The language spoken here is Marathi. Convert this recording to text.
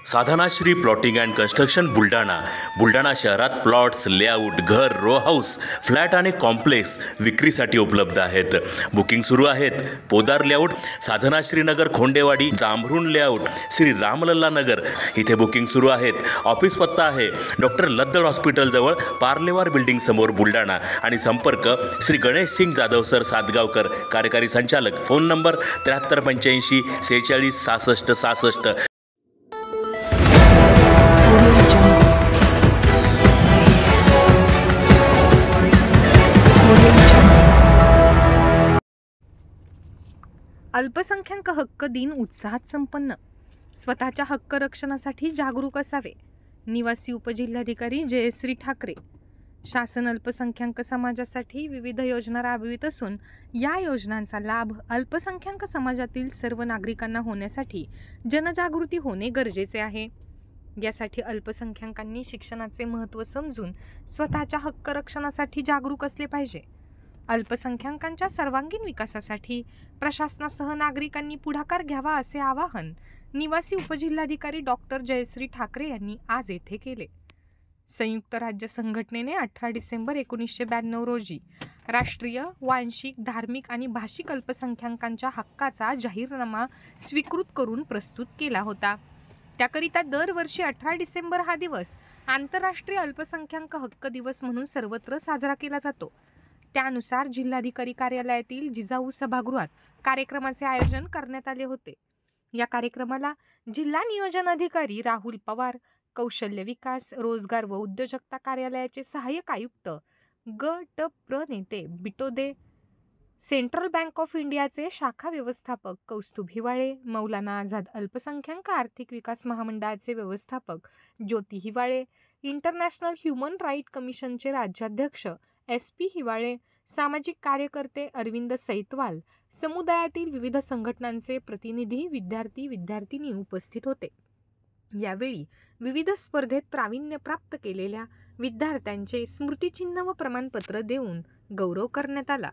Sadhanashri plotting and construction Buldhana शहरात प्लॉट्स, लेआउट, घर, रो हाऊस, फ्लॅट आणि कॉम्प्लेक्स विक्रीसाठी उपलब्ध आहेत. बुकिंग सुरू आहेत. पोदार लेआउट, साधनाश्री नगर, खोंडेवाडी, जांभरुण लेआउट, श्री रामलल्ला नगर इथे बुकिंग सुरू आहेत. ऑफिस पत्ता आहे डॉक्टर लद्दड हॉस्पिटल जवळ, पार्लेवार बिल्डिंग समोर, बुलढाणा. आणि संपर्क श्री गणेश सिंग जाधव सर सातगावकर, कार्यकारी संचालक. Phone number 7385 46 66 66. अल्पसंख्याक हक्क दिन उत्साहात संपन्न. स्वतःच्या हक्क रक्षणासाठी जागरूक असावे. निवासी उपजिल्हाधिकारी जयश्री ठाकरे. शासन अल्पसंख्याक समाजासाठी विविध योजना राबवित असून या योजनांचा लाभ अल्पसंख्याक समाजातील सर्व नागरिकांना होण्यासाठी जनजागृती होणे गरजेचे आहे. यासाठी अल्पसंख्याकांनी शिक्षणाचे महत्त्व समजून स्वतःच्या हक्क रक्षणासाठी जागरूक असले पाहिजे. अल्पसंख्याकांच्या सर्वांगीण विकासासाठी प्रशासनासह नागरिकांनी पुढाकार घ्यावा असे आवाहन निवासी उपजिल्हाधिकारी डॉक्टर जयश्री ठाकरे यांनी आज येथे केले. संयुक्त राज्य संघटनेने 18 डिसेंबर 1992 रोजी राष्ट्रीय, वांशिक, धार्मिक आणि भाषिक अल्पसंख्याकांच्या हक्काचा जाहीरनामा स्वीकृत करून प्रस्तुत केला होता. त्याकरिता दरवर्षी 18 डिसेंबर हा दिवस आंतरराष्ट्रीय अल्पसंख्याक हक्क दिवस म्हणून सर्वत्र साजरा केला जातो. त्यानुसार जिल्हाधिकारी कार्यालयातील जिजाऊ सभागृहात कार्यक्रमाचे आयोजन करण्यात आले होते. या कार्यक्रमाला जिल्हा नियोजन अधिकारी राहुल पवार, कौशल्य विकास, रोजगार व उद्योजकता कार्यालयाचे सहाय्यक आयुक्त ग.ट.प्र. बिटोदे, सेंट्रल बँक ऑफ इंडियाचे शाखा व्यवस्थापक कौस्तुभ हिवाळे, मौलाना आझाद अल्पसंख्याक आर्थिक विकास महामंडळाचे व्यवस्थापक Jyoti Hiwale, international human right कमिशनचे राज्याध्यक्ष SP हिवाळे, सामाजिक कार्यकर्ते अरविंद सैतवाल, समुदायातील विविध संघटनांचे प्रतिनिधी, विद्यार्थी-विद्यार्थिनी उपस्थित होते. यावेळी विविध स्पर्धेत प्रावीण्य प्राप्त केलेल्या विद्यार्थ्यांचे स्मृतिचिन्ह व प्रमाणपत्र देऊन गौरव करण्यात आला.